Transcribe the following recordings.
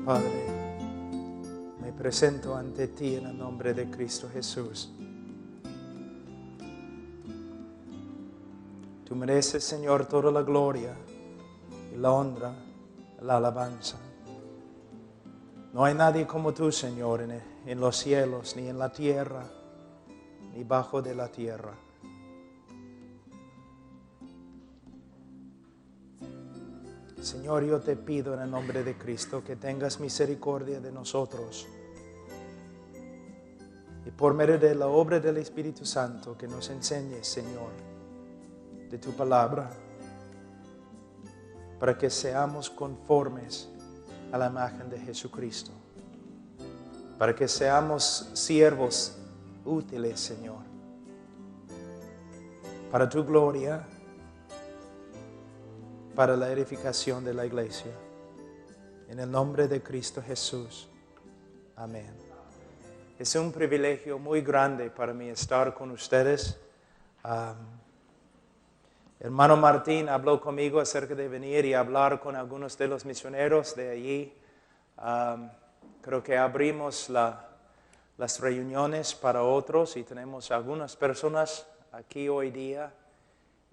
Padre, me presento ante ti en el nombre de Cristo Jesús. Tú mereces, Señor, toda la gloria y la honra, la alabanza. No hay nadie como tú, Señor, en los cielos, ni en la tierra, ni bajo de la tierra. Señor, yo te pido en el nombre de Cristo que tengas misericordia de nosotros y por medio de la obra del Espíritu Santo que nos enseñes, Señor, de tu palabra, para que seamos conformes a la imagen de Jesucristo, para que seamos siervos útiles, Señor, para tu gloria, para la edificación de la iglesia. En el nombre de Cristo Jesús. Amén. Es un privilegio muy grande para mí estar con ustedes. Hermano Martín habló conmigo acerca de venir y hablar con algunos de los misioneros de allí. Creo que abrimos las reuniones para otros y tenemos algunas personas aquí hoy día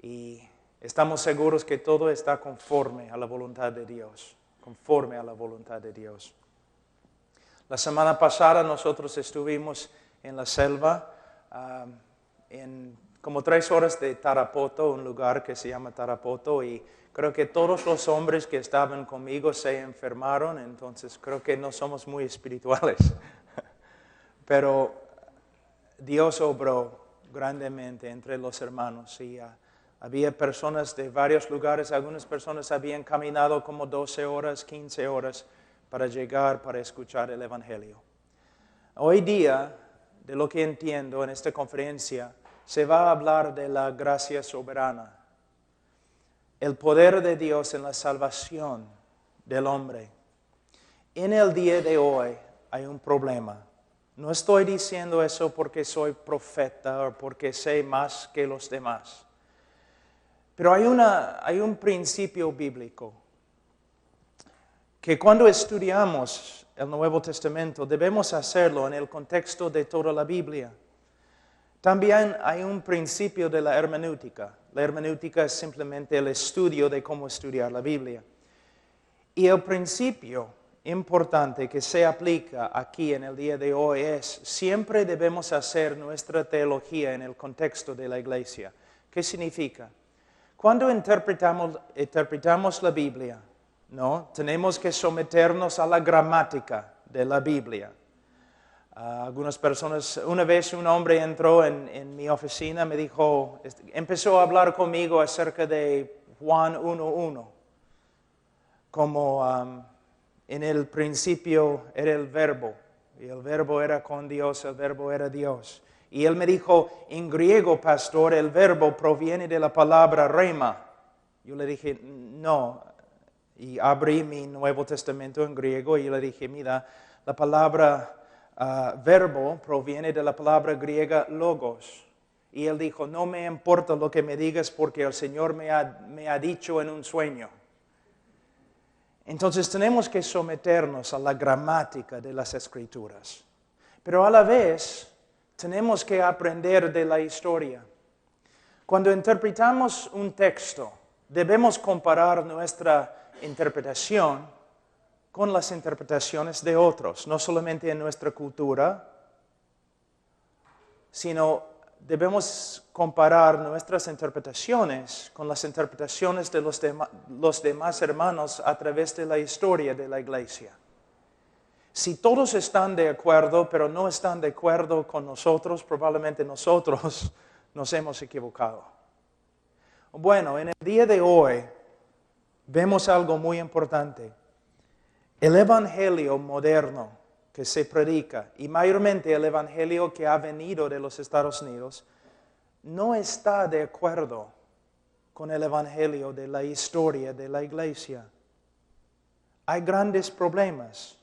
y estamos seguros que todo está conforme a la voluntad de Dios, conforme a la voluntad de Dios. La semana pasada nosotros estuvimos en la selva, en como 3 horas de Tarapoto, un lugar que se llama Tarapoto, y creo que todos los hombres que estaban conmigo se enfermaron, entonces creo que no somos muy espirituales. Pero Dios obró grandemente entre los hermanos y había personas de varios lugares, algunas personas habían caminado como 12 horas, 15 horas para llegar, para escuchar el Evangelio. Hoy día, de lo que entiendo en esta conferencia, se va a hablar de la gracia soberana, el poder de Dios en la salvación del hombre. En el día de hoy hay un problema. No estoy diciendo eso porque soy profeta o porque sé más que los demás. Pero hay un principio bíblico que cuando estudiamos el Nuevo Testamento debemos hacerlo en el contexto de toda la Biblia. También hay un principio de la hermenéutica. La hermenéutica es simplemente el estudio de cómo estudiar la Biblia. Y el principio importante que se aplica aquí en el día de hoy es: siempre debemos hacer nuestra teología en el contexto de la iglesia. ¿Qué significa? Cuando interpretamos la Biblia, ¿no? Tenemos que someternos a la gramática de la Biblia. Algunas personas, una vez un hombre entró en mi oficina, me dijo, empezó a hablar conmigo acerca de Juan 1:1, como en el principio era el verbo, y el verbo era con Dios, el verbo era Dios. Y él me dijo, en griego, pastor, el verbo proviene de la palabra rema. Yo le dije, no. Y abrí mi Nuevo Testamento en griego y le dije, mira, la palabra verbo proviene de la palabra griega logos. Y él dijo, no me importa lo que me digas porque el Señor me ha dicho en un sueño. Entonces tenemos que someternos a la gramática de las Escrituras. Pero a la vez tenemos que aprender de la historia. Cuando interpretamos un texto, debemos comparar nuestra interpretación con las interpretaciones de otros, no solamente en nuestra cultura, sino debemos comparar nuestras interpretaciones con las interpretaciones de los demás hermanos a través de la historia de la iglesia. Si todos están de acuerdo, pero no están de acuerdo con nosotros, probablemente nosotros nos hemos equivocado. Bueno, en el día de hoy vemos algo muy importante. El evangelio moderno que se predica, y mayormente el evangelio que ha venido de los Estados Unidos, no está de acuerdo con el evangelio de la historia de la iglesia. Hay grandes problemas.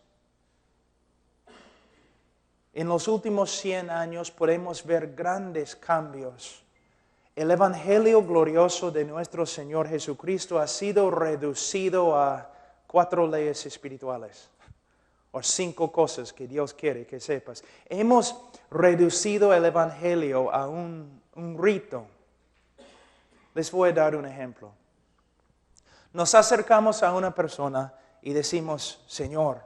En los últimos 100 años podemos ver grandes cambios. El evangelio glorioso de nuestro Señor Jesucristo ha sido reducido a 4 leyes espirituales. o 5 cosas que Dios quiere que sepas. Hemos reducido el Evangelio a un rito. Les voy a dar un ejemplo. Nos acercamos a una persona y decimos, Señor,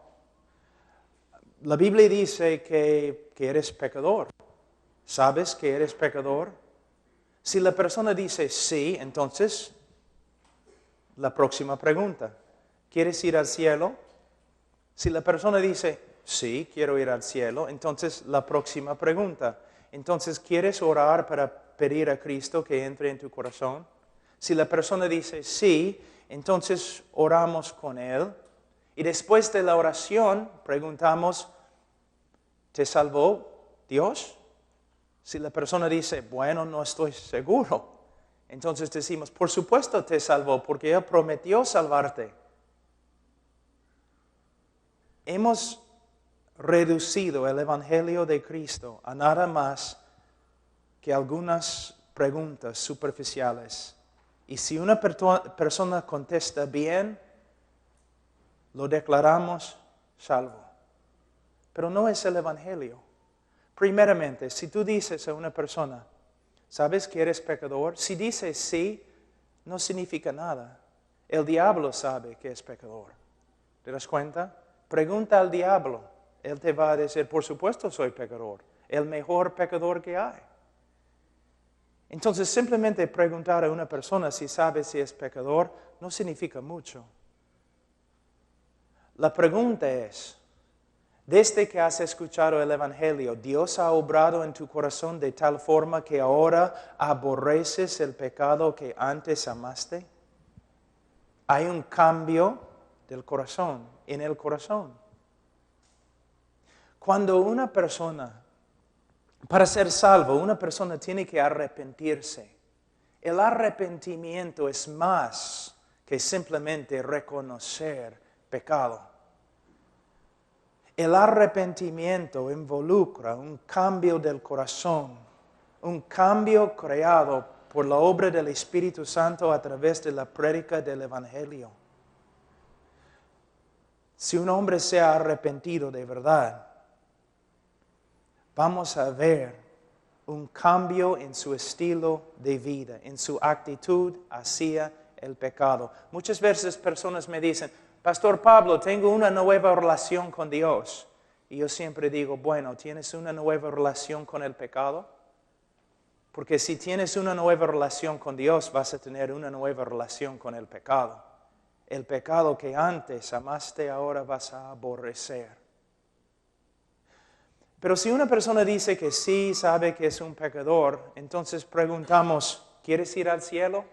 la Biblia dice que eres pecador. ¿Sabes que eres pecador? Si la persona dice sí, entonces la próxima pregunta, ¿quieres ir al cielo? Si la persona dice sí, quiero ir al cielo, entonces la próxima pregunta, entonces ¿quieres orar para pedir a Cristo que entre en tu corazón? Si la persona dice sí, entonces oramos con él y después de la oración preguntamos, ¿te salvó Dios? Si la persona dice, bueno, no estoy seguro, entonces decimos, por supuesto te salvó, porque Él prometió salvarte. Hemos reducido el Evangelio de Cristo a nada más que algunas preguntas superficiales. Y si una persona contesta bien, lo declaramos salvo. Pero no es el Evangelio. Primeramente, si tú dices a una persona, ¿sabes que eres pecador? Si dices sí, no significa nada. El diablo sabe que es pecador. ¿Te das cuenta? Pregunta al diablo. Él te va a decir, por supuesto soy pecador. El mejor pecador que hay. Entonces, simplemente preguntar a una persona si sabe si es pecador no significa mucho. La pregunta es, desde que has escuchado el Evangelio, ¿Dios ha obrado en tu corazón de tal forma que ahora aborreces el pecado que antes amaste? Hay un cambio del corazón, en el corazón. Cuando una persona, para ser salvo, una persona tiene que arrepentirse. El arrepentimiento es más que simplemente reconocer pecado. El arrepentimiento involucra un cambio del corazón, un cambio creado por la obra del Espíritu Santo a través de la prédica del Evangelio. Si un hombre se ha arrepentido de verdad, vamos a ver un cambio en su estilo de vida, en su actitud hacia el pecado. Muchas veces personas me dicen, Pastor Pablo, tengo una nueva relación con Dios. Y yo siempre digo, bueno, ¿tienes una nueva relación con el pecado? Porque si tienes una nueva relación con Dios, vas a tener una nueva relación con el pecado. El pecado que antes amaste, ahora vas a aborrecer. Pero si una persona dice que sí, sabe que es un pecador, entonces preguntamos, ¿quieres ir al cielo?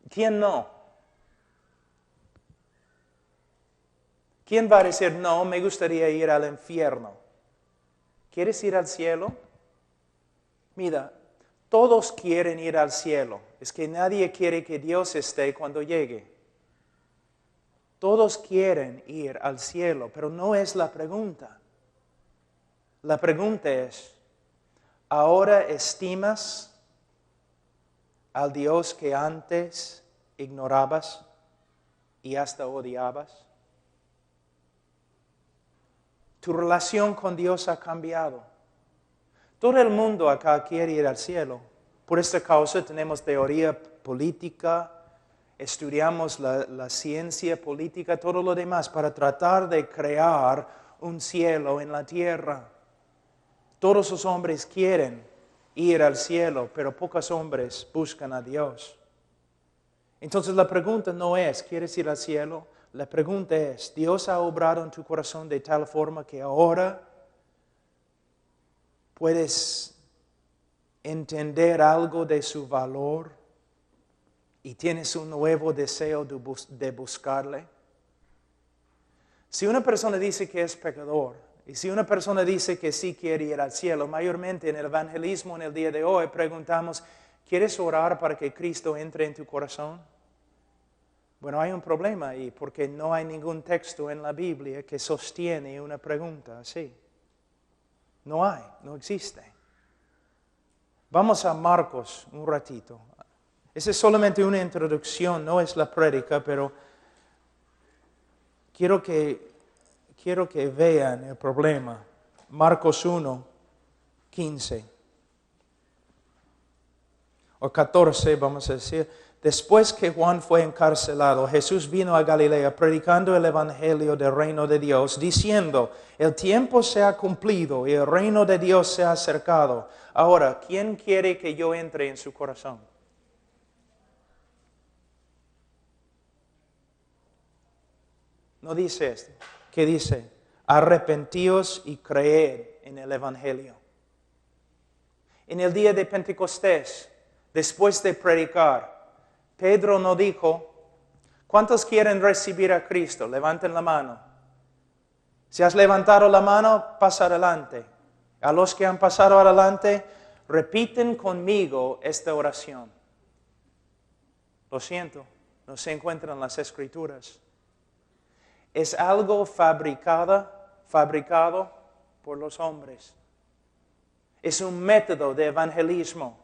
¿Quién no? ¿Quién va a decir, no, me gustaría ir al infierno? ¿Quieres ir al cielo? Mira, todos quieren ir al cielo. Es que nadie quiere que Dios esté cuando llegue. Todos quieren ir al cielo, pero no es la pregunta. La pregunta es, ¿ahora estimas al Dios que antes ignorabas y hasta odiabas? Tu relación con Dios ha cambiado. Todo el mundo acá quiere ir al cielo. Por esta causa tenemos teoría política, estudiamos la ciencia política, todo lo demás, para tratar de crear un cielo en la tierra. Todos los hombres quieren ir al cielo, pero pocos hombres buscan a Dios. Entonces la pregunta no es, ¿quieres ir al cielo? La pregunta es, ¿Dios ha obrado en tu corazón de tal forma que ahora puedes entender algo de su valor y tienes un nuevo deseo de buscarle? Si una persona dice que es pecador y si una persona dice que sí quiere ir al cielo, mayormente en el evangelismo en el día de hoy preguntamos, ¿quieres orar para que Cristo entre en tu corazón? Bueno, hay un problema ahí porque no hay ningún texto en la Biblia que sostiene una pregunta así. No hay, no existe. Vamos a Marcos un ratito. Esa es solamente una introducción, no es la prédica, pero quiero que quiero que vean el problema. Marcos 1:15 o 14, vamos a decir. Después que Juan fue encarcelado, Jesús vino a Galilea predicando el evangelio del reino de Dios, diciendo, el tiempo se ha cumplido y el reino de Dios se ha acercado. Ahora, ¿quién quiere que yo entre en su corazón? No dice esto. ¿Qué dice? Arrepentíos y creed en el evangelio. En el día de Pentecostés, después de predicar, Pedro no dijo, ¿cuántos quieren recibir a Cristo? Levanten la mano. Si has levantado la mano, pasa adelante. A los que han pasado adelante, repiten conmigo esta oración. Lo siento, no se encuentra en las Escrituras. Es algo fabricado por los hombres. Es un método de evangelismo.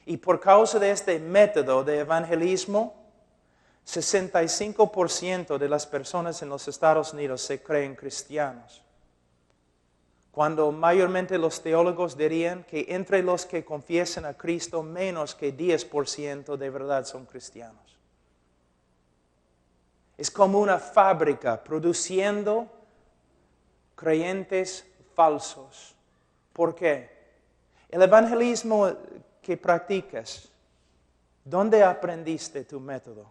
Y por causa de este método de evangelismo, 65% de las personas en los Estados Unidos se creen cristianos. Cuando mayormente los teólogos dirían que entre los que confiesan a Cristo, menos que 10% de verdad son cristianos. Es como una fábrica produciendo creyentes falsos. ¿Por qué? El evangelismo que practicas, ¿dónde aprendiste tu método?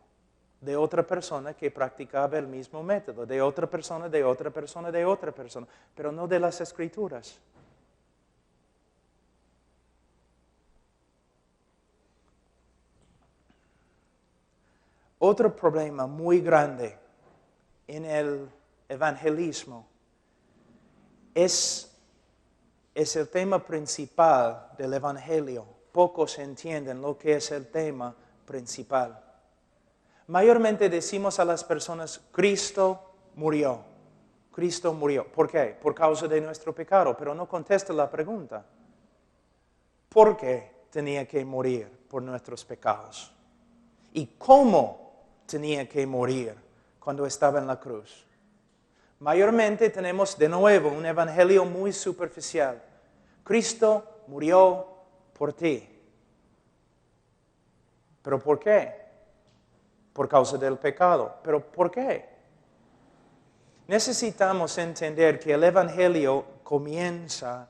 De otra persona que practicaba el mismo método, de otra persona, de otra persona, de otra persona, pero no de las Escrituras. Otro problema muy grande en el evangelismo es el tema principal del evangelio. Pocos entienden lo que es el tema principal. Mayormente decimos a las personas, Cristo murió. Cristo murió. ¿Por qué? Por causa de nuestro pecado, pero no contesta la pregunta. ¿Por qué tenía que morir por nuestros pecados? ¿Y cómo tenía que morir cuando estaba en la cruz? Mayormente tenemos de nuevo un evangelio muy superficial. Cristo murió por ti. ¿Pero por qué? Por causa del pecado. ¿Pero por qué? Necesitamos entender que el evangelio comienza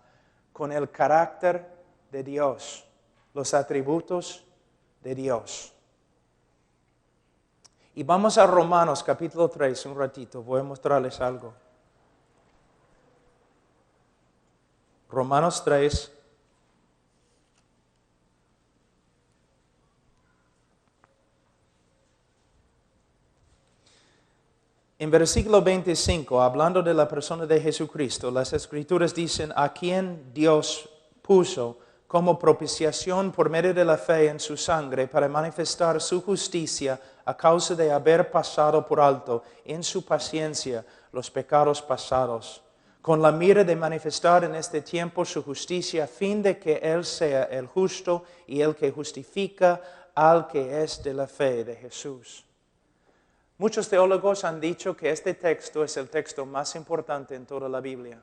con el carácter de Dios, los atributos de Dios. Y vamos a Romanos capítulo 3 un ratito, voy a mostrarles algo. Romanos 3. En versículo 25, hablando de la persona de Jesucristo, las Escrituras dicen, a quien Dios puso como propiciación por medio de la fe en su sangre para manifestar su justicia a causa de haber pasado por alto en su paciencia los pecados pasados, con la mira de manifestar en este tiempo su justicia a fin de que Él sea el justo y el que justifica al que es de la fe de Jesús. Muchos teólogos han dicho que este texto es el texto más importante en toda la Biblia.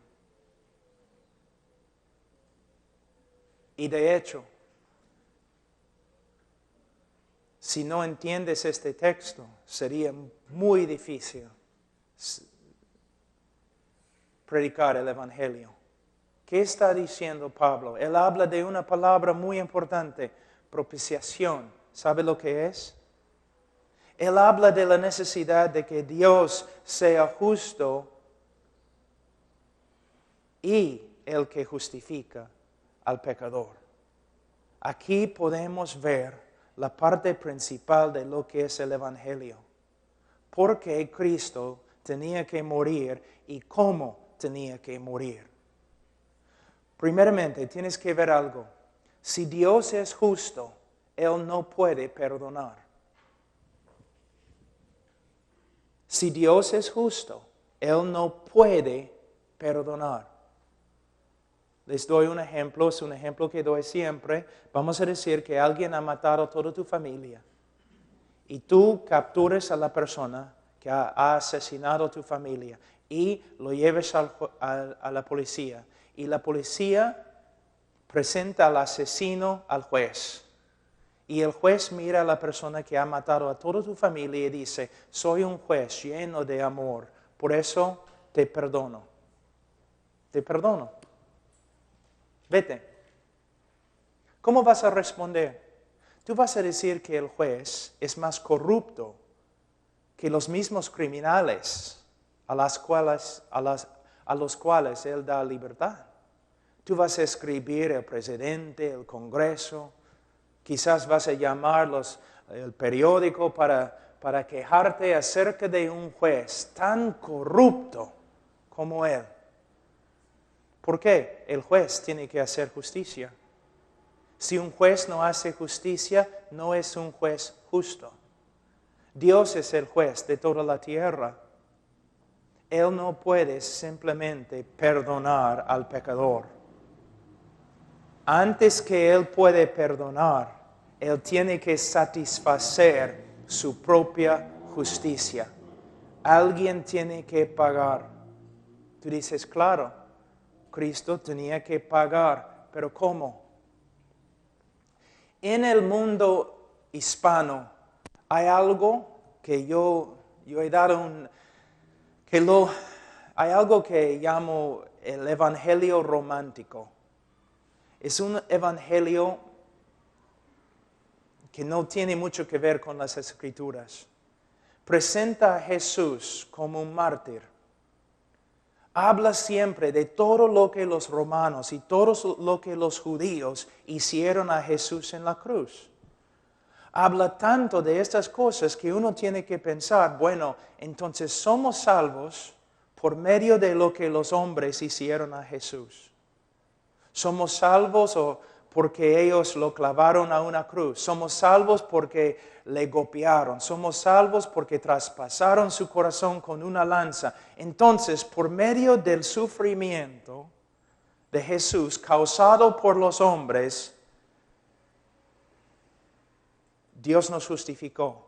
Y de hecho, si no entiendes este texto, sería muy difícil predicar el Evangelio. ¿Qué está diciendo Pablo? Él habla de una palabra muy importante, propiciación. ¿Sabe lo que es? Él habla de la necesidad de que Dios sea justo y el que justifica al pecador. Aquí podemos ver la parte principal de lo que es el Evangelio. ¿Por qué Cristo tenía que morir y cómo tenía que morir? Primeramente, tienes que ver algo. Si Dios es justo, Él no puede perdonar. Si Dios es justo, Él no puede perdonar. Les doy un ejemplo, es un ejemplo que doy siempre. Vamos a decir que alguien ha matado a toda tu familia y tú capturas a la persona que ha asesinado a tu familia y lo lleves a la policía. Y la policía presenta al asesino al juez. Y el juez mira a la persona que ha matado a toda tu familia y dice, soy un juez lleno de amor, por eso te perdono. Te perdono. Vete. ¿Cómo vas a responder? Tú vas a decir que el juez es más corrupto que los mismos criminales a los cuales él da libertad. Tú vas a escribir el presidente, el Congreso, quizás vas a llamar el periódico para quejarte acerca de un juez tan corrupto como él. ¿Por qué? El juez tiene que hacer justicia. Si un juez no hace justicia, no es un juez justo. Dios es el juez de toda la tierra. Él no puede simplemente perdonar al pecador. Antes que Él puede perdonar, Él tiene que satisfacer su propia justicia. Alguien tiene que pagar. Tú dices, claro, Cristo tenía que pagar, pero ¿cómo? En el mundo hispano hay algo que yo he dado hay algo que llamo el evangelio romántico. Es un evangelio que no tiene mucho que ver con las Escrituras. Presenta a Jesús como un mártir. Habla siempre de todo lo que los romanos y todo lo que los judíos hicieron a Jesús en la cruz. Habla tanto de estas cosas que uno tiene que pensar, bueno, entonces somos salvos por medio de lo que los hombres hicieron a Jesús. Somos salvos porque ellos lo clavaron a una cruz. Somos salvos porque le golpearon. Somos salvos porque traspasaron su corazón con una lanza. Entonces, por medio del sufrimiento de Jesús causado por los hombres, Dios nos justificó.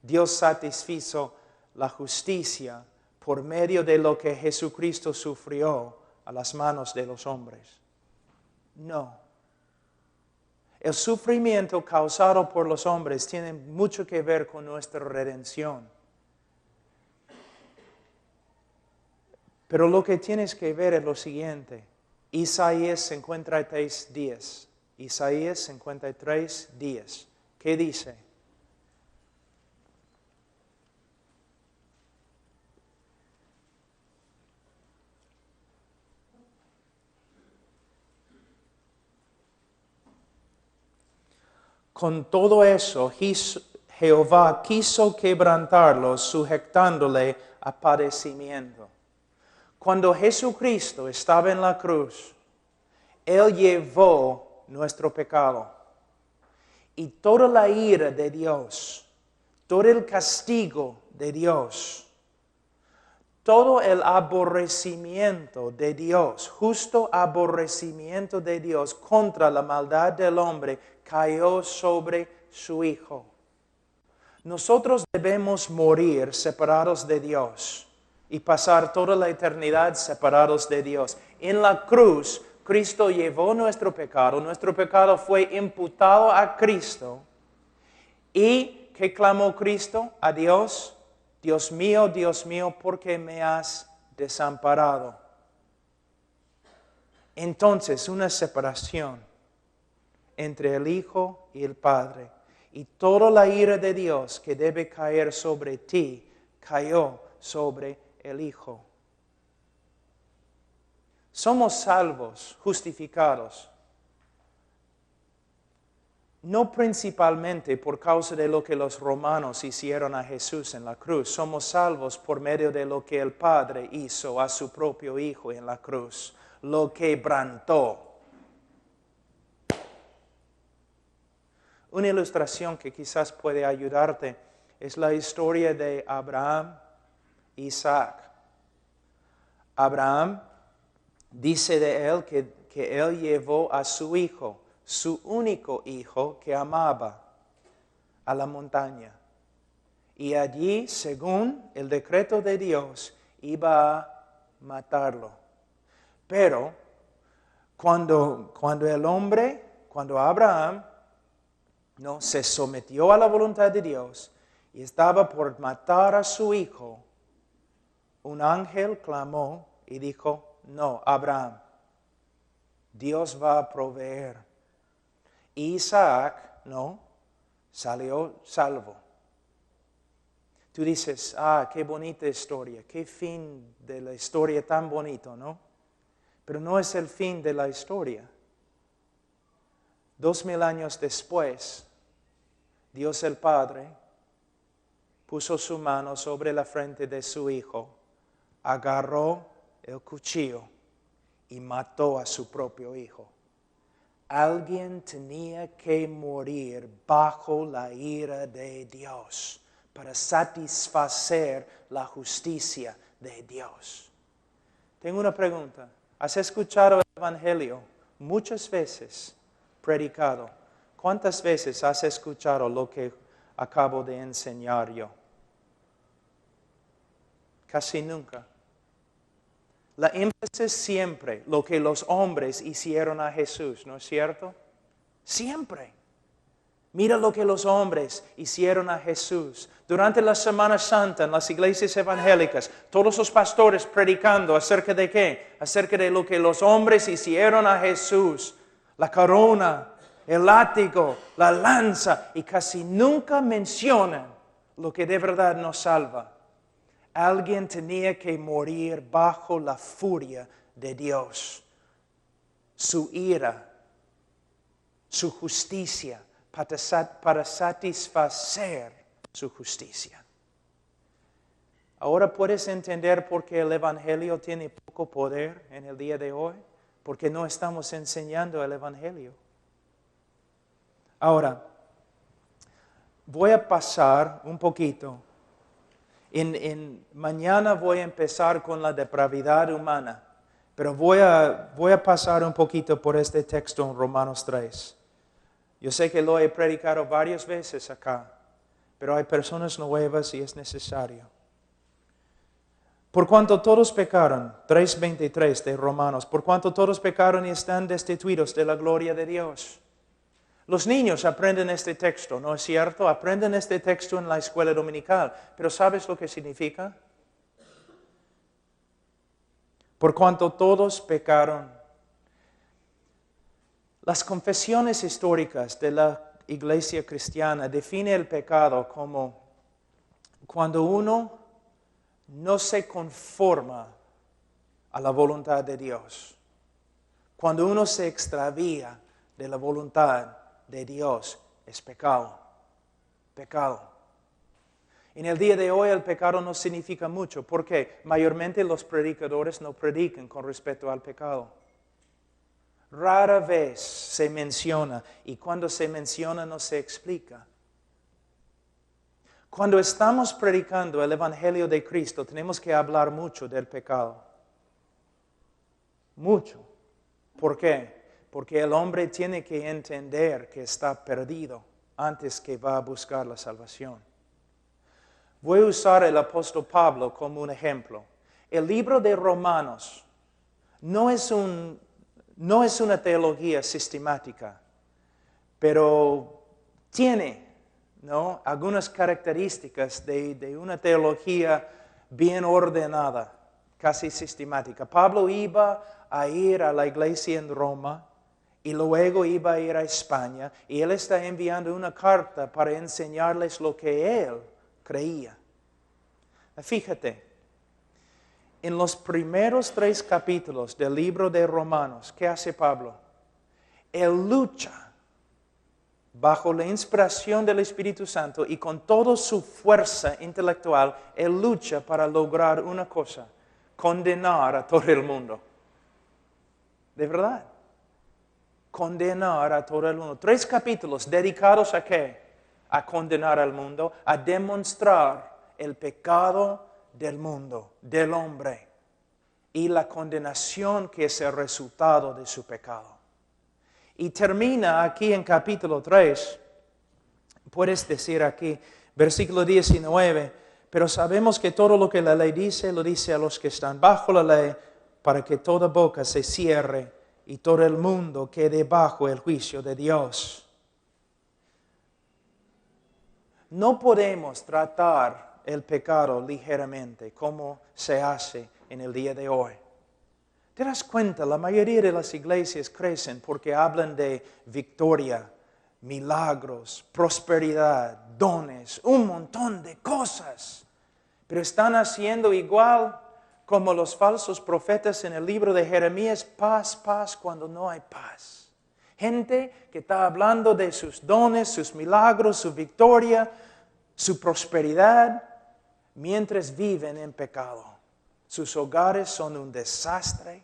Dios satisfizo la justicia por medio de lo que Jesucristo sufrió a las manos de los hombres. No. El sufrimiento causado por los hombres tiene mucho que ver con nuestra redención. Pero lo que tienes que ver es lo siguiente. Isaías 53:10. Isaías 53:10. ¿Qué dice? Con todo eso, Jehová quiso quebrantarlos, sujetándole a padecimiento. Cuando Jesucristo estaba en la cruz, Él llevó nuestro pecado. Y toda la ira de Dios, todo el castigo de Dios, todo el aborrecimiento de Dios, justo aborrecimiento de Dios contra la maldad del hombre, cayó sobre su Hijo. Nosotros debemos morir separados de Dios y pasar toda la eternidad separados de Dios. En la cruz, Cristo llevó nuestro pecado fue imputado a Cristo. ¿Y qué clamó Cristo a Dios? Dios mío, ¿por qué me has desamparado? Entonces, una separación entre el Hijo y el Padre. Y toda la ira de Dios que debe caer sobre ti, cayó sobre el Hijo. Somos salvos, justificados, no principalmente por causa de lo que los romanos hicieron a Jesús en la cruz. Somos salvos por medio de lo que el Padre hizo a su propio Hijo en la cruz. Lo quebrantó. Una ilustración que quizás puede ayudarte es la historia de Abraham e Isaac. Abraham dice de él que él llevó a su hijo, su único hijo que amaba, a la montaña. Y allí, según el decreto de Dios, iba a matarlo. Pero cuando Abraham no se sometió a la voluntad de Dios y estaba por matar a su hijo, un ángel clamó y dijo: no, Abraham, Dios va a proveer. Isaac, no, salió salvo. Tú dices: qué bonita historia, qué fin de la historia tan bonito, ¿no? Pero no es el fin de la historia. 2000 años después, Dios el Padre puso su mano sobre la frente de su hijo, agarró el cuchillo y mató a su propio hijo. Alguien tenía que morir bajo la ira de Dios para satisfacer la justicia de Dios. Tengo una pregunta. ¿Has escuchado el Evangelio muchas veces predicado? ¿Cuántas veces has escuchado lo que acabo de enseñar yo? Casi nunca. La énfasis siempre, lo que los hombres hicieron a Jesús, ¿no es cierto? Siempre. Mira lo que los hombres hicieron a Jesús. Durante la Semana Santa en las iglesias evangélicas, todos los pastores predicando acerca de ¿qué? Acerca de lo que los hombres hicieron a Jesús. La corona, el látigo, la lanza, y casi nunca mencionan lo que de verdad nos salva. Alguien tenía que morir bajo la furia de Dios. Su ira, su justicia, para satisfacer su justicia. Ahora puedes entender por qué el Evangelio tiene poco poder en el día de hoy, porque no estamos enseñando el Evangelio. Ahora, voy a pasar un poquito. Mañana voy a empezar con la depravidad humana, pero voy a pasar un poquito por este texto en Romanos 3. Yo sé que lo he predicado varias veces acá, pero hay personas nuevas y es necesario. Por cuanto todos pecaron, 3:23 de Romanos, por cuanto todos pecaron y están destituidos de la gloria de Dios. Los niños aprenden este texto, ¿no es cierto? Aprenden este texto en la escuela dominical, pero ¿sabes lo que significa? Por cuanto todos pecaron. Las confesiones históricas de la iglesia cristiana definen el pecado como cuando uno no se conforma a la voluntad de Dios. Cuando uno se extravía de la voluntad de Dios, es pecado. Pecado. En el día de hoy el pecado no significa mucho, porque mayormente los predicadores no predican con respecto al pecado. Rara vez se menciona, y cuando se menciona no se explica. Cuando estamos predicando el Evangelio de Cristo, tenemos que hablar mucho del pecado. Mucho. ¿Por qué? Porque el hombre tiene que entender que está perdido antes que va a buscar la salvación. Voy a usar el apóstol Pablo como un ejemplo. El libro de Romanos no es una teología sistemática, pero tiene, ¿no?, algunas características de una teología bien ordenada, casi sistemática. Pablo iba a ir a la iglesia en Roma y luego iba a ir a España, y él está enviando una carta para enseñarles lo que él creía. Fíjate. En los primeros 3 capítulos del libro de Romanos, ¿qué hace Pablo? Él lucha bajo la inspiración del Espíritu Santo y con toda su fuerza intelectual, él lucha para lograr una cosa: condenar a todo el mundo. ¿De verdad? Condenar a todo el mundo. 3 capítulos dedicados ¿a qué? A condenar al mundo, a demostrar el pecado del mundo, del hombre, y la condenación que es el resultado de su pecado. Y termina aquí en capítulo 3, puedes decir aquí, Versículo 19, pero sabemos que todo lo que la ley dice, lo dice a los que están bajo la ley, para que toda boca se cierre y todo el mundo quede bajo el juicio de Dios. No podemos tratar el pecado ligeramente como se hace en el día de hoy. ¿Te das cuenta? La mayoría de las iglesias crecen porque hablan de victoria, milagros, prosperidad, dones, un montón de cosas. Pero están haciendo igual como los falsos profetas en el libro de Jeremías, paz, paz, cuando no hay paz. Gente que está hablando de sus dones, sus milagros, su victoria, su prosperidad, mientras viven en pecado. Sus hogares son un desastre.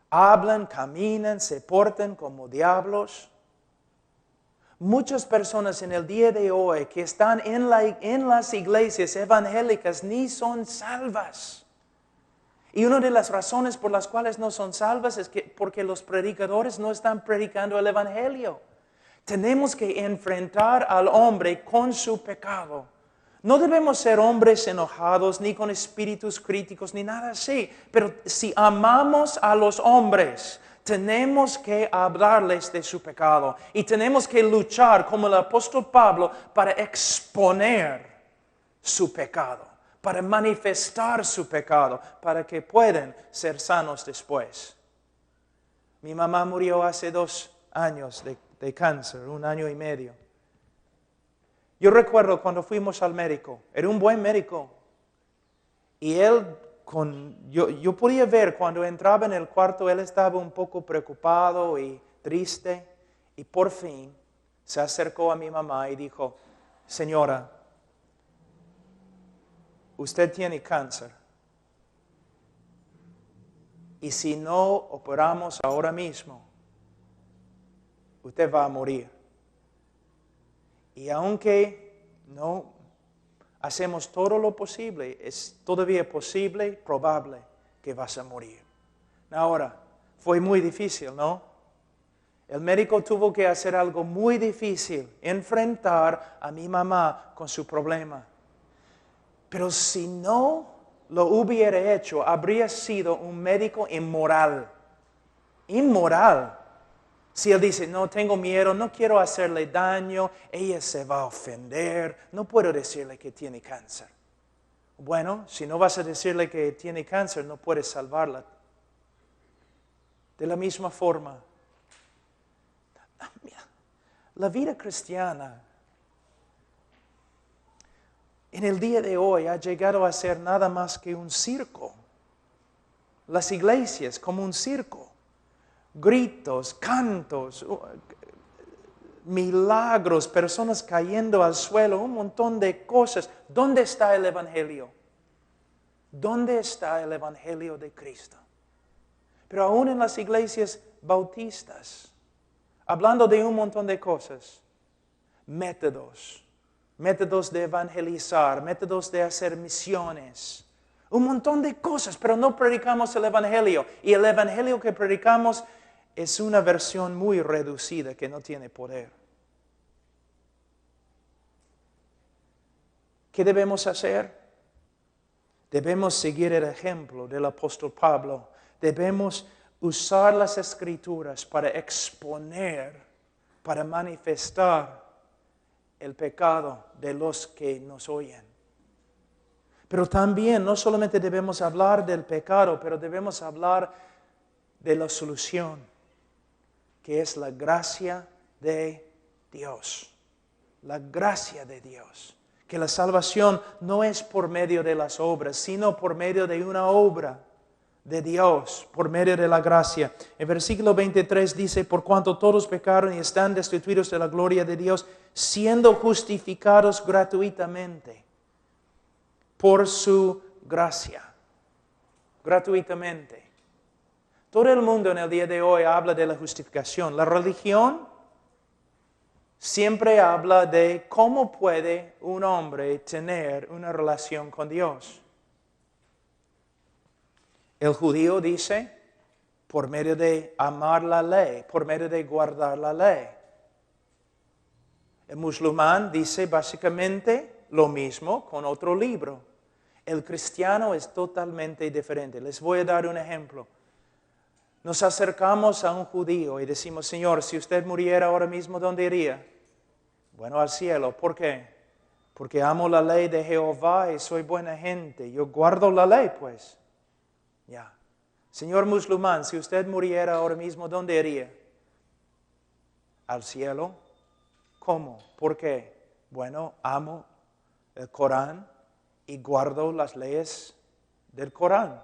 Hablan, caminan, se portan como diablos. Muchas personas en el día de hoy que están en las iglesias evangélicas ni son salvas. Y una de las razones por las cuales no son salvas es porque los predicadores no están predicando el evangelio. Tenemos que enfrentar al hombre con su pecado. No debemos ser hombres enojados, ni con espíritus críticos, ni nada así. Pero si amamos a los hombres, tenemos que hablarles de su pecado. Y tenemos que luchar como el apóstol Pablo para exponer su pecado, para manifestar su pecado, para que puedan ser sanos después. Mi mamá murió hace 2 años de cáncer, 1 año y medio. Yo recuerdo cuando fuimos al médico, era un buen médico, y él, yo podía ver cuando entraba en el cuarto, él estaba un poco preocupado y triste, y por fin se acercó a mi mamá y dijo, señora, usted tiene cáncer, y si no operamos ahora mismo, usted va a morir. Y aunque no hacemos todo lo posible, es todavía posible, probable que vas a morir. Ahora, fue muy difícil, ¿no? El médico tuvo que hacer algo muy difícil, enfrentar a mi mamá con su problema. Pero si no lo hubiera hecho, habría sido un médico inmoral. Inmoral. Si él dice, no, tengo miedo, no quiero hacerle daño, ella se va a ofender, no puedo decirle que tiene cáncer. Bueno, si no vas a decirle que tiene cáncer, no puedes salvarla. De la misma forma, la vida cristiana en el día de hoy ha llegado a ser nada más que un circo. Las iglesias como un circo. Gritos, cantos, milagros, personas cayendo al suelo, un montón de cosas. ¿Dónde está el evangelio? ¿Dónde está el evangelio de Cristo? Pero aún en las iglesias bautistas, hablando de un montón de cosas, métodos de evangelizar, métodos de hacer misiones, un montón de cosas, pero no predicamos el evangelio. Y el evangelio que predicamos es una versión muy reducida que no tiene poder. ¿Qué debemos hacer? Debemos seguir el ejemplo del apóstol Pablo. Debemos usar las Escrituras para exponer, para manifestar el pecado de los que nos oyen. Pero también no solamente debemos hablar del pecado, pero debemos hablar de la solución, que es la gracia de Dios. La gracia de Dios. Que la salvación no es por medio de las obras, sino por medio de una obra de Dios, por medio de la gracia. En versículo 23 dice, por cuanto todos pecaron y están destituidos de la gloria de Dios, siendo justificados gratuitamente por su gracia. Gratuitamente. Todo el mundo en el día de hoy habla de la justificación. La religión siempre habla de cómo puede un hombre tener una relación con Dios. El judío dice, por medio de amar la ley, por medio de guardar la ley. El musulmán dice básicamente lo mismo con otro libro. El cristiano es totalmente diferente. Les voy a dar un ejemplo. Nos acercamos a un judío y decimos, Señor, si usted muriera ahora mismo, ¿dónde iría? Bueno, al cielo. ¿Por qué? Porque amo la ley de Jehová y soy buena gente. Yo guardo la ley, pues. Ya. Señor musulmán, si usted muriera ahora mismo, ¿dónde iría? Al cielo. ¿Cómo? ¿Por qué? Bueno, amo el Corán y guardo las leyes del Corán.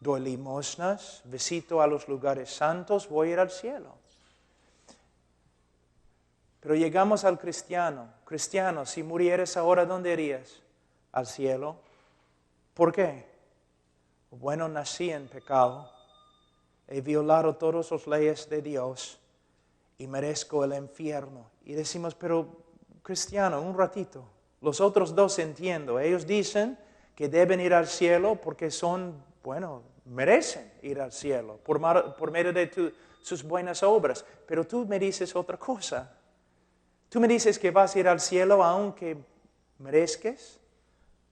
Doy limosnas, visito a los lugares santos, voy a ir al cielo. Pero llegamos al cristiano. Cristiano, si murieras ahora, ¿dónde irías? Al cielo. ¿Por qué? Bueno, nací en pecado, he violado todas las leyes de Dios y merezco el infierno. Y decimos, pero cristiano, un ratito. Los otros dos entiendo. Ellos dicen que deben ir al cielo porque son, bueno, merecen ir al cielo por medio de sus buenas obras. Pero tú me dices otra cosa. Tú me dices que vas a ir al cielo aunque merezcas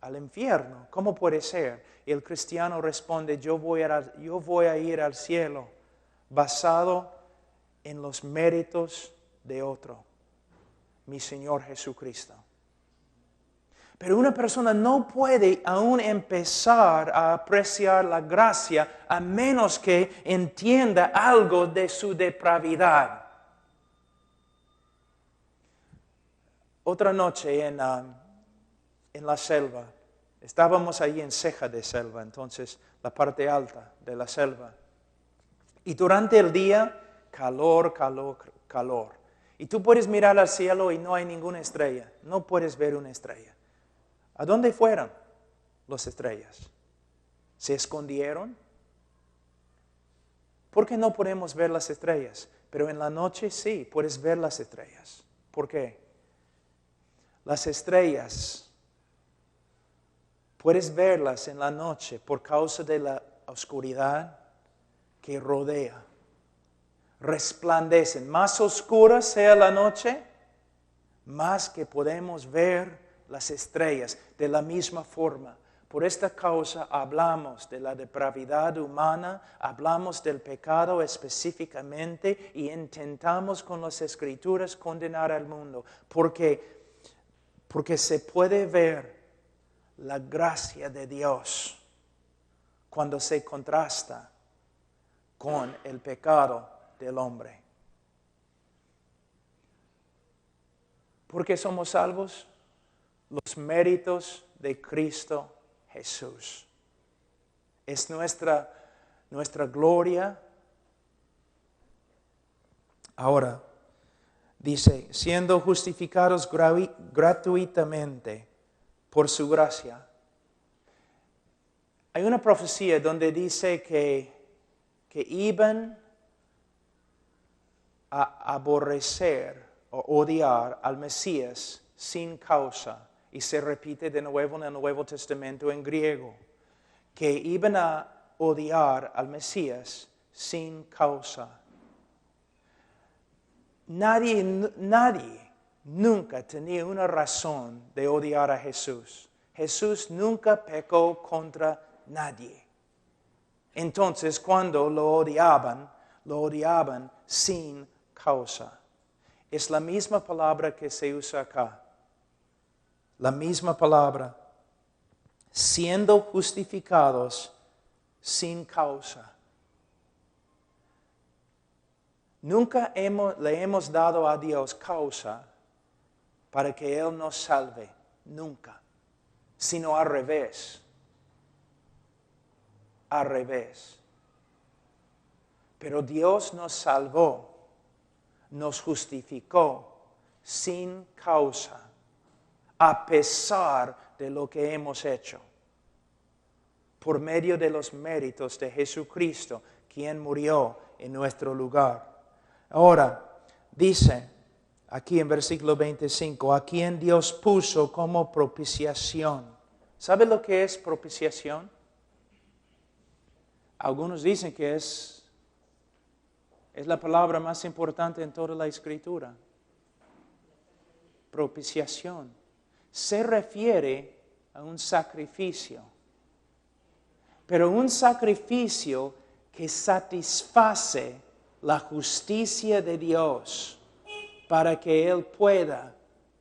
al infierno. ¿Cómo puede ser? Y el cristiano responde, yo voy a ir al cielo basado en los méritos de otro, mi Señor Jesucristo. Pero una persona no puede aún empezar a apreciar la gracia a menos que entienda algo de su depravidad. Otra noche en la selva, estábamos ahí en ceja de selva, entonces la parte alta de la selva. Y durante el día, calor, calor, calor. Y tú puedes mirar al cielo y no hay ninguna estrella. No puedes ver una estrella. ¿A dónde fueron las estrellas? ¿Se escondieron? ¿Por qué no podemos ver las estrellas? Pero en la noche sí, puedes ver las estrellas. ¿Por qué? Las estrellas, puedes verlas en la noche por causa de la oscuridad que rodea. Resplandecen. Más oscura sea la noche, más que podemos ver las estrellas de la misma forma. Por esta causa hablamos de la depravidad humana, hablamos del pecado específicamente y intentamos con las Escrituras condenar al mundo. Porque se puede ver la gracia de Dios cuando se contrasta con el pecado del hombre. ¿Por qué somos salvos? Los méritos de Cristo Jesús. Es nuestra gloria. Ahora, dice, siendo justificados gratuitamente por su gracia. Hay una profecía donde dice que iban a aborrecer o odiar al Mesías sin causa. Y se repite de nuevo en el Nuevo Testamento en griego. Que iban a odiar al Mesías sin causa. Nadie nunca tenía una razón de odiar a Jesús. Jesús nunca pecó contra nadie. Entonces, cuando lo odiaban sin causa. Es la misma palabra que se usa acá. La misma palabra. Siendo justificados sin causa. Nunca le hemos dado a Dios causa para que Él nos salve. Nunca. Sino al revés. Al revés. Pero Dios nos salvó, nos justificó sin causa, a pesar de lo que hemos hecho, por medio de los méritos de Jesucristo, quien murió en nuestro lugar. Ahora, dice aquí en versículo 25, a quien Dios puso como propiciación. ¿Sabe lo que es propiciación? Algunos dicen que es la palabra más importante en toda la Escritura. propiciación. Se refiere a un sacrificio, pero un sacrificio que satisface la justicia de Dios para que Él pueda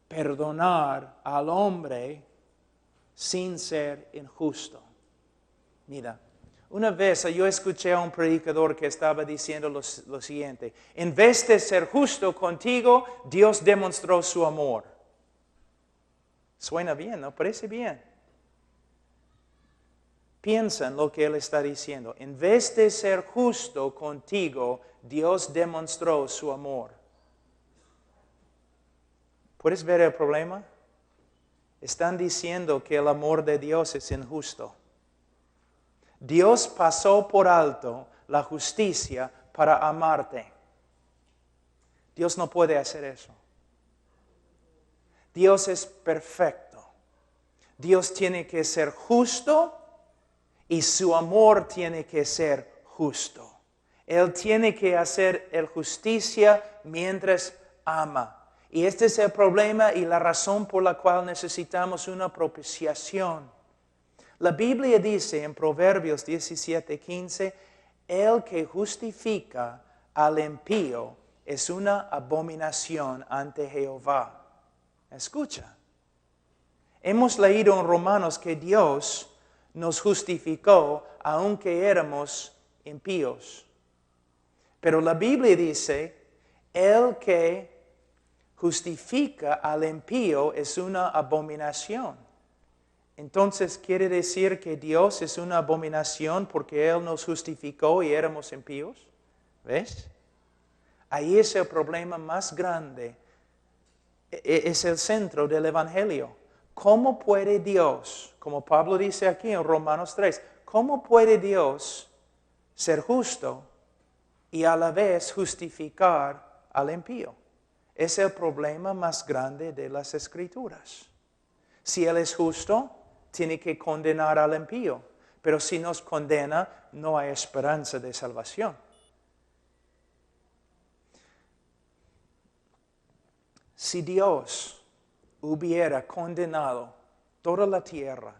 perdonar al hombre sin ser injusto. Mira, una vez yo escuché a un predicador que estaba diciendo lo siguiente: en vez de ser justo contigo, Dios demostró su amor. Suena bien, ¿no? Parece bien. Piensa en lo que él está diciendo. En vez de ser justo contigo, Dios demostró su amor. ¿Puedes ver el problema? Están diciendo que el amor de Dios es injusto. Dios pasó por alto la justicia para amarte. Dios no puede hacer eso. Dios es perfecto. Dios tiene que ser justo y su amor tiene que ser justo. Él tiene que hacer el justicia mientras ama. Y este es el problema y la razón por la cual necesitamos una propiciación. La Biblia dice en Proverbios 17:15, el que justifica al impío es una abominación ante Jehová. Escucha. Hemos leído en Romanos que Dios nos justificó aunque éramos impíos. Pero la Biblia dice, el que justifica al impío es una abominación. Entonces, ¿quiere decir que Dios es una abominación porque Él nos justificó y éramos impíos? ¿Ves? Ahí es el problema más grande. Es el centro del Evangelio. ¿Cómo puede Dios, como Pablo dice aquí en Romanos 3, cómo puede Dios ser justo y a la vez justificar al impío? Es el problema más grande de las Escrituras. Si Él es justo, tiene que condenar al impío, pero si nos condena, no hay esperanza de salvación. Si Dios hubiera condenado toda la tierra,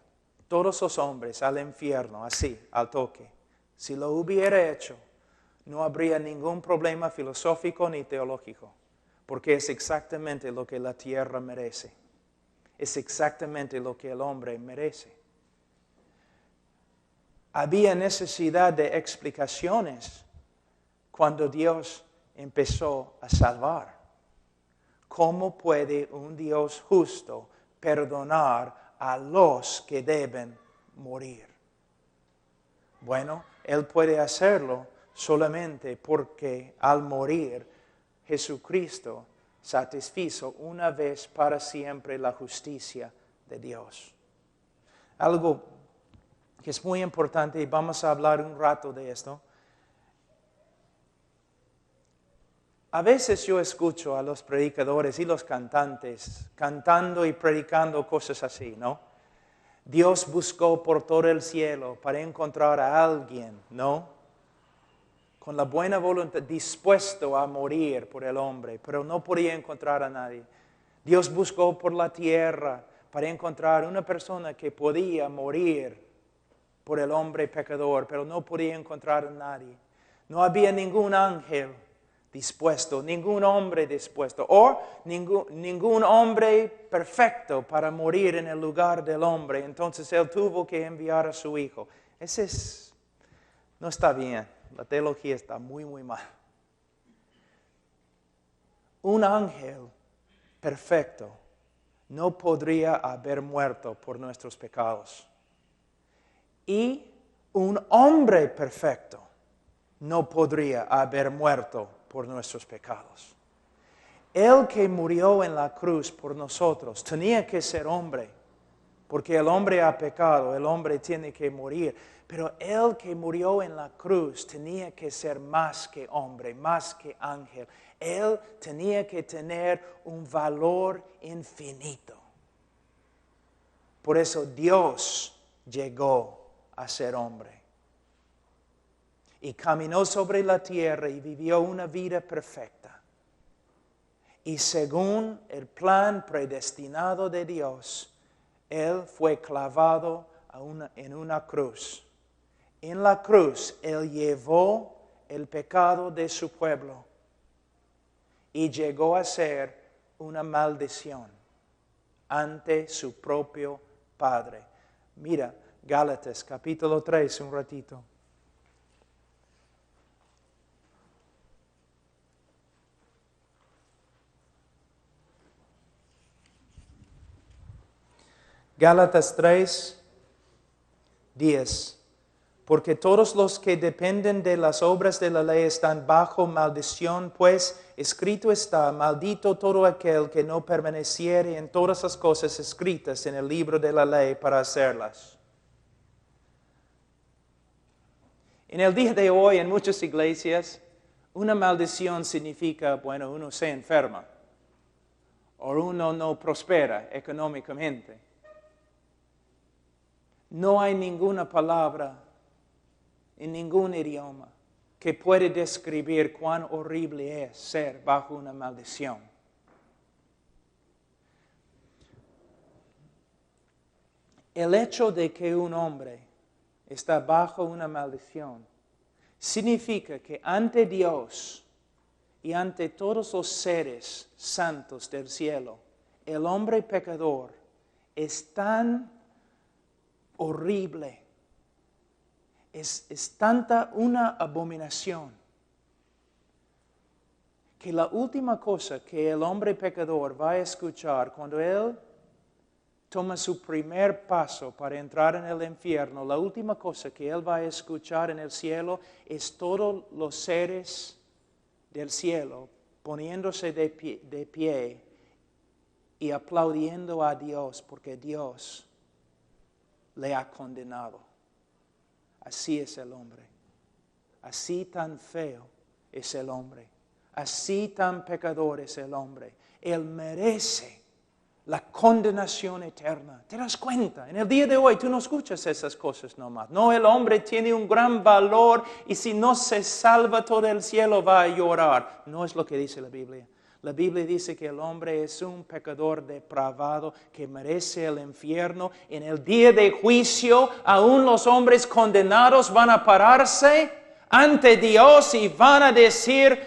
todos los hombres al infierno, así, al toque, si lo hubiera hecho, no habría ningún problema filosófico ni teológico, porque es exactamente lo que la tierra merece. Es exactamente lo que el hombre merece. Había necesidad de explicaciones cuando Dios empezó a salvar. ¿Cómo puede un Dios justo perdonar a los que deben morir? Bueno, Él puede hacerlo solamente porque al morir Jesucristo satisfizo una vez para siempre la justicia de Dios. Algo que es muy importante y vamos a hablar un rato de esto. A veces yo escucho a los predicadores y los cantantes cantando y predicando cosas así, ¿no? Dios buscó por todo el cielo para encontrar a alguien, ¿no? Con la buena voluntad, dispuesto a morir por el hombre, pero no podía encontrar a nadie. Dios buscó por la tierra para encontrar una persona que podía morir por el hombre pecador, pero no podía encontrar a nadie. No había ningún ángel dispuesto, ningún hombre dispuesto, o ningún hombre perfecto para morir en el lugar del hombre. Entonces Él tuvo que enviar a su Hijo. No está bien. La teología está muy, muy mal. Un ángel perfecto no podría haber muerto por nuestros pecados. Y un hombre perfecto no podría haber muerto por nuestros pecados. El que murió en la cruz por nosotros tenía que ser hombre, porque el hombre ha pecado, el hombre tiene que morir. Pero el que murió en la cruz tenía que ser más que hombre, más que ángel. Él tenía que tener un valor infinito. Por eso Dios llegó a ser hombre. Y caminó sobre la tierra y vivió una vida perfecta. Y según el plan predestinado de Dios, Él fue clavado en una cruz. En la cruz, Él llevó el pecado de su pueblo y llegó a ser una maldición ante su propio Padre. Mira, Gálatas capítulo 3, un ratito. Gálatas 3, 10. Porque todos los que dependen de las obras de la ley están bajo maldición, pues escrito está, maldito todo aquel que no permaneciere en todas las cosas escritas en el libro de la ley para hacerlas. En el día de hoy, en muchas iglesias, una maldición significa, bueno, uno se enferma o uno no prospera económicamente. No hay ninguna palabra en ningún idioma que puede describir cuán horrible es ser bajo una maldición. El hecho de que un hombre está bajo una maldición significa que ante Dios y ante todos los seres santos del cielo, el hombre pecador es tan horrible, es tanta una abominación, que la última cosa que el hombre pecador va a escuchar cuando él toma su primer paso para entrar en el infierno, la última cosa que él va a escuchar en el cielo es todos los seres del cielo poniéndose de pie y aplaudiendo a Dios porque Dios le ha condenado. Así es el hombre. Así tan feo es el hombre. Así tan pecador es el hombre. Él merece la condenación eterna. ¿Te das cuenta? En el día de hoy tú no escuchas esas cosas nomás. No, el hombre tiene un gran valor y si no se salva todo el cielo va a llorar. No es lo que dice la Biblia. La Biblia dice que el hombre es un pecador depravado que merece el infierno. En el día de juicio, aún los hombres condenados van a pararse ante Dios y van a decir,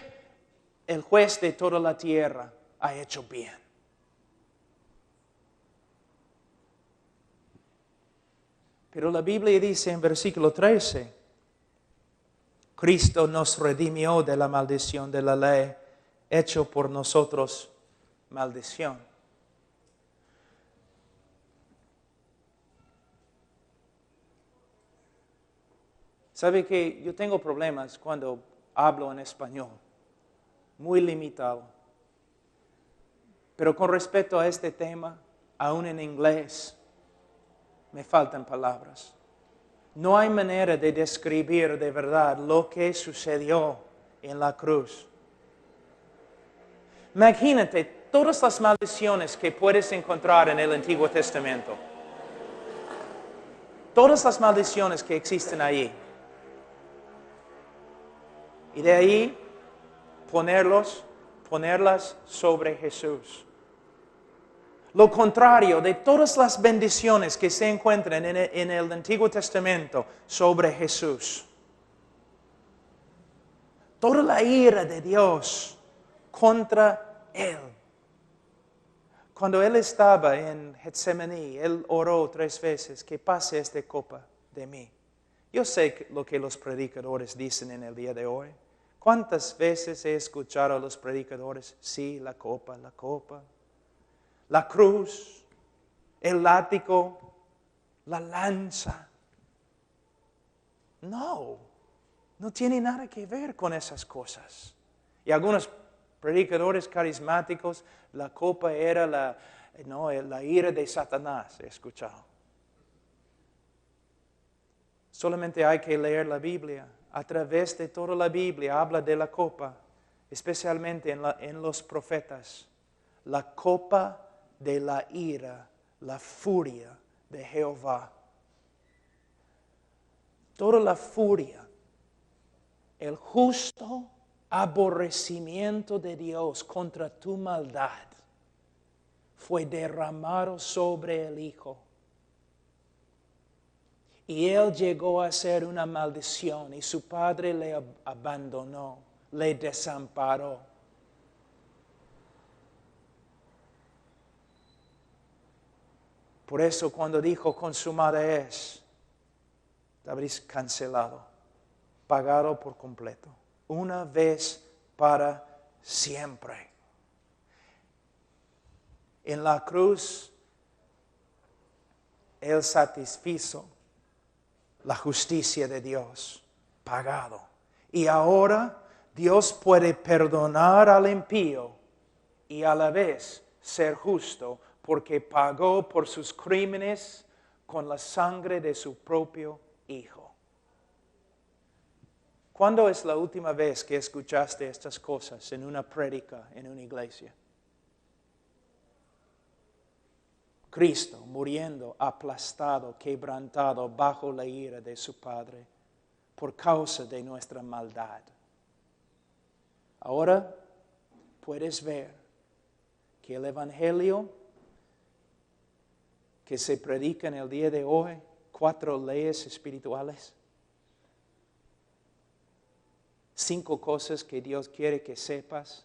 el juez de toda la tierra ha hecho bien. Pero la Biblia dice en versículo 13, Cristo nos redimió de la maldición de la ley, hecho por nosotros maldición. ¿Sabe que yo tengo problemas cuando hablo en español? Muy limitado. Pero con respecto a este tema, aún en inglés, me faltan palabras. No hay manera de describir de verdad lo que sucedió en la cruz. Imagínate todas las maldiciones que puedes encontrar en el Antiguo Testamento. Todas las maldiciones que existen allí. Y de ahí ponerlas sobre Jesús. Lo contrario de todas las bendiciones que se encuentran en el Antiguo Testamento sobre Jesús. Toda la ira de Dios contra Él. Cuando Él estaba en Getsemaní, Él oró 3 veces, que pase esta copa de mí. Yo sé lo que los predicadores dicen en el día de hoy. ¿Cuántas veces he escuchado a los predicadores? Sí, la copa, la cruz, el látigo, la lanza. No tiene nada que ver con esas cosas. Y algunos predicadores carismáticos, la copa era la ira de Satanás, he escuchado. Solamente hay que leer la Biblia. A través de toda la Biblia habla de la copa, especialmente en los profetas. La copa de la ira, la furia de Jehová. Toda la furia. El justo aborrecimiento de Dios contra tu maldad fue derramado sobre el Hijo. Y Él llegó a ser una maldición y su Padre le abandonó, le desamparó. Por eso cuando dijo consumada es, habréis cancelado, pagado por completo, una vez para siempre. En la cruz, Él satisfizo la justicia de Dios, pagado. Y ahora Dios puede perdonar al impío y a la vez ser justo, porque pagó por sus crímenes con la sangre de su propio Hijo. ¿Cuándo es la última vez que escuchaste estas cosas en una prédica, en una iglesia? Cristo muriendo, aplastado, quebrantado bajo la ira de su Padre por causa de nuestra maldad. Ahora puedes ver que el Evangelio que se predica en el día de hoy, 4 leyes espirituales, 5 cosas que Dios quiere que sepas,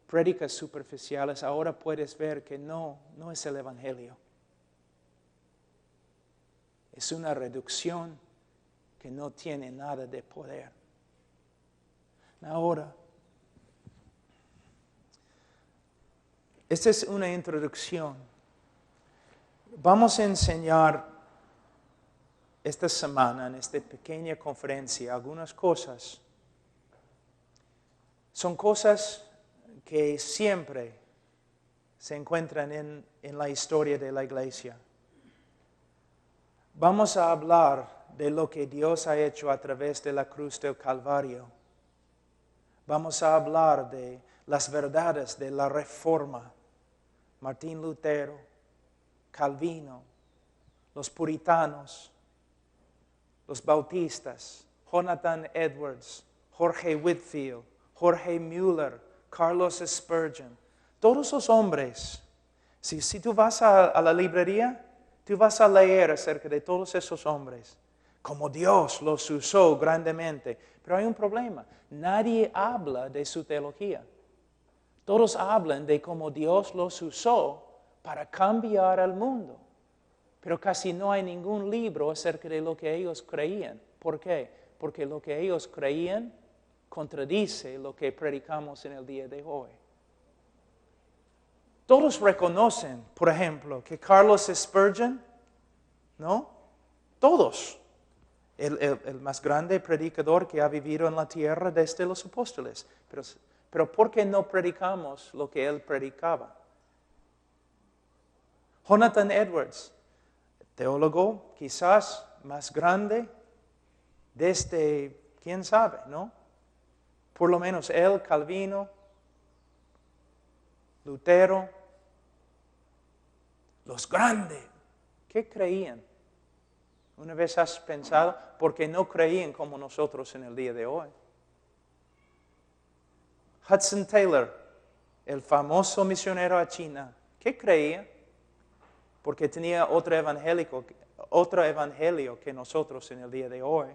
prédicas superficiales, ahora puedes ver que no es el Evangelio. Es una reducción que no tiene nada de poder. Ahora, esta es una introducción. Vamos a enseñar esta semana en esta pequeña conferencia algunas cosas. Son cosas que siempre se encuentran en la historia de la iglesia. Vamos a hablar de lo que Dios ha hecho a través de la cruz del Calvario. Vamos a hablar de las verdades de la Reforma. Martín Lutero, Calvino, los puritanos, los bautistas, Jonathan Edwards, Jorge Whitfield, Jorge Mueller, Carlos Spurgeon, todos esos hombres. Si tú vas a la librería, tú vas a leer acerca de todos esos hombres, como Dios los usó grandemente. Pero hay un problema, nadie habla de su teología. Todos hablan de cómo Dios los usó para cambiar al mundo. Pero casi no hay ningún libro acerca de lo que ellos creían. ¿Por qué? Porque lo que ellos creían contradice lo que predicamos en el día de hoy. Todos reconocen, por ejemplo, que Carlos Spurgeon, ¿no? Todos. El más grande predicador que ha vivido en la tierra desde los apóstoles. Pero ¿por qué no predicamos lo que él predicaba? Jonathan Edwards, teólogo quizás más grande desde, quién sabe, ¿no? Por lo menos él, Calvino, Lutero, los grandes, ¿qué creían? ¿Una vez has pensado? Porque no creían como nosotros en el día de hoy. Hudson Taylor, el famoso misionero a China, ¿qué creía? Porque tenía otro evangelio que nosotros en el día de hoy.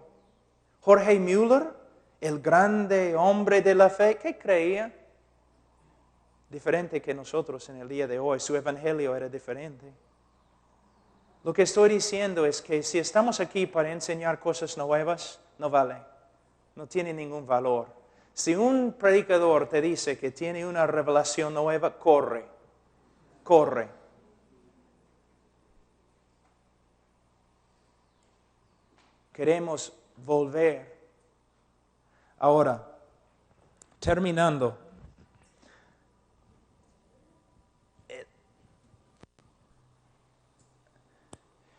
Jorge Mueller, el grande hombre de la fe, ¿qué creía? Diferente que nosotros en el día de hoy. Su evangelio era diferente. Lo que estoy diciendo es que si estamos aquí para enseñar cosas nuevas, no vale. No tiene ningún valor. Si un predicador te dice que tiene una revelación nueva, corre. Queremos volver. Ahora, terminando.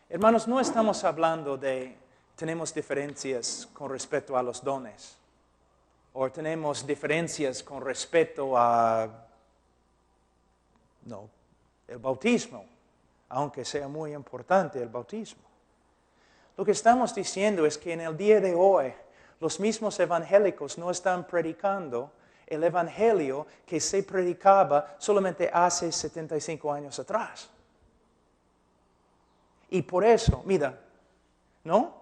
Hermanos, no estamos hablando de tenemos diferencias con respecto a los dones. O tenemos diferencias con respecto a el bautismo, aunque sea muy importante el bautismo. Lo que estamos diciendo es que en el día de hoy Los mismos evangélicos no están predicando el evangelio que se predicaba solamente hace 75 años atrás. Y por eso, mira, ¿no?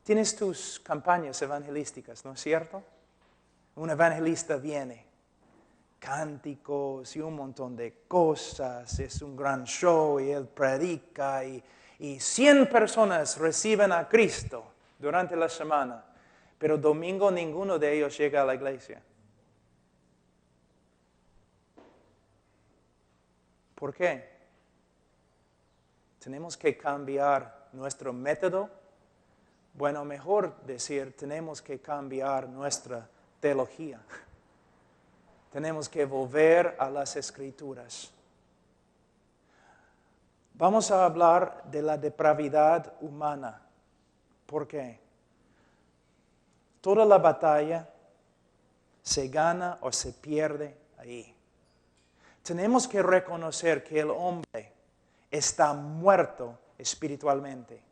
Tienes tus campañas evangelísticas, ¿no es cierto? Un evangelista viene, cánticos y un montón de cosas, es un gran show y él predica y 100 personas reciben a Cristo durante la semana, pero domingo ninguno de ellos llega a la iglesia. ¿Por qué? Tenemos que cambiar nuestro método. Bueno, mejor decir, tenemos que cambiar nuestra teología. Tenemos que volver a las Escrituras. Vamos a hablar de la depravidad humana. ¿Por qué? Toda la batalla se gana o se pierde ahí. Tenemos que reconocer que el hombre está muerto espiritualmente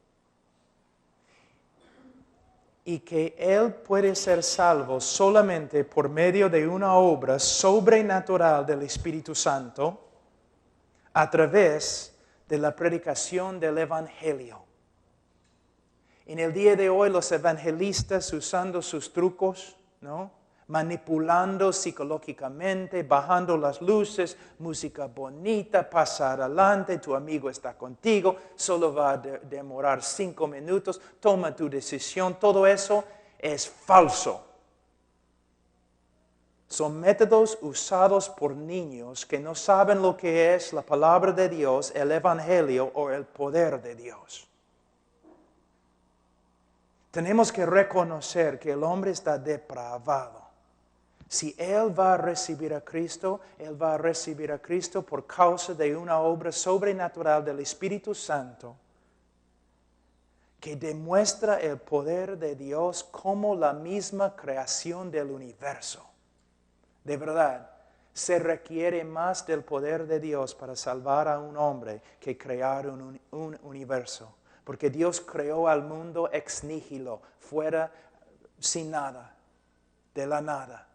y que él puede ser salvo solamente por medio de una obra sobrenatural del Espíritu Santo a través de la predicación del Evangelio. En el día de hoy los evangelistas usando sus trucos, ¿no? Manipulando psicológicamente, bajando las luces, música bonita, pasa adelante, tu amigo está contigo, solo va a demorar 5 minutos, toma tu decisión, todo eso es falso. Son métodos usados por niños que no saben lo que es la palabra de Dios, el evangelio o el poder de Dios. Tenemos que reconocer que el hombre está depravado. Si él va a recibir a Cristo, él va a recibir a Cristo por causa de una obra sobrenatural del Espíritu Santo que demuestra el poder de Dios como la misma creación del universo. De verdad, se requiere más del poder de Dios para salvar a un hombre que crear un universo. Porque Dios creó al mundo ex nihilo, fuera, sin nada, de la nada.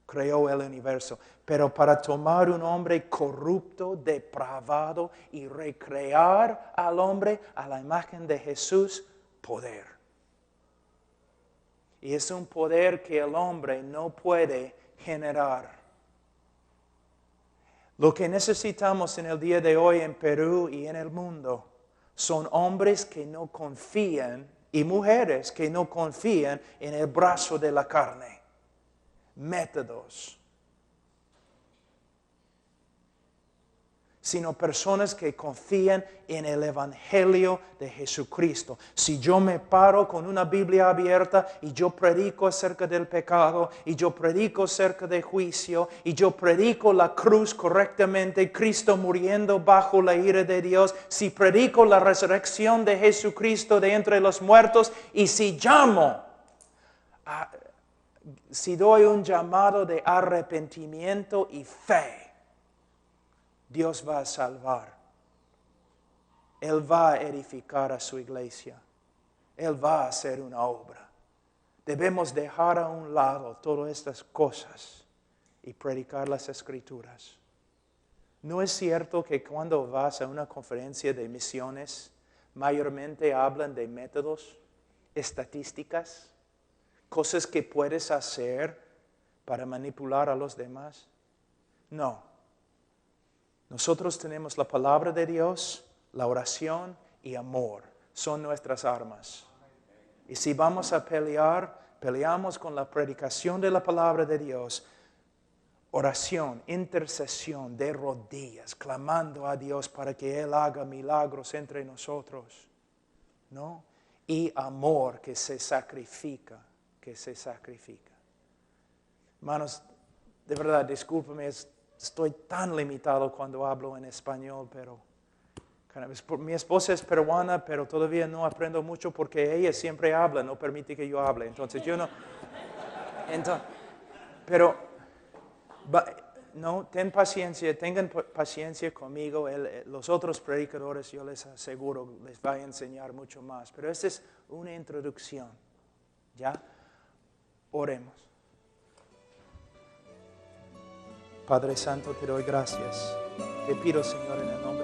Creó el universo. Pero para tomar un hombre corrupto, depravado y recrear al hombre a la imagen de Jesús, poder. Y es un poder que el hombre no puede generar. Lo que necesitamos en el día de hoy en Perú y en el mundo son hombres que no confían y mujeres que no confían en el brazo de la carne. Métodos. Sino personas que confían en el Evangelio de Jesucristo. Si yo me paro con una Biblia abierta y yo predico acerca del pecado, y yo predico acerca del juicio, y yo predico la cruz correctamente, Cristo muriendo bajo la ira de Dios, si predico la resurrección de Jesucristo de entre los muertos, y si si doy un llamado de arrepentimiento y fe, Dios va a salvar. Él va a edificar a su iglesia. Él va a hacer una obra. Debemos dejar a un lado todas estas cosas y predicar las Escrituras. ¿No es cierto que cuando vas a una conferencia de misiones, mayormente hablan de métodos, estadísticas, cosas que puedes hacer para manipular a los demás? No. Nosotros tenemos la palabra de Dios, la oración y amor. Son nuestras armas. Y si vamos a pelear, peleamos con la predicación de la palabra de Dios. Oración, intercesión de rodillas, clamando a Dios para que Él haga milagros entre nosotros. ¿No? Y amor que se sacrifica, Hermanos, de verdad, discúlpeme, estoy tan limitado cuando hablo en español, pero mi esposa es peruana, pero todavía no aprendo mucho porque ella siempre habla, no permite que yo hable. Entonces yo no. Pero no, tengan paciencia conmigo. Los otros predicadores, yo les aseguro, les va a enseñar mucho más. Pero esta es una introducción, ¿ya? Oremos. Padre Santo, te doy gracias. Te pido, Señor, en el nombre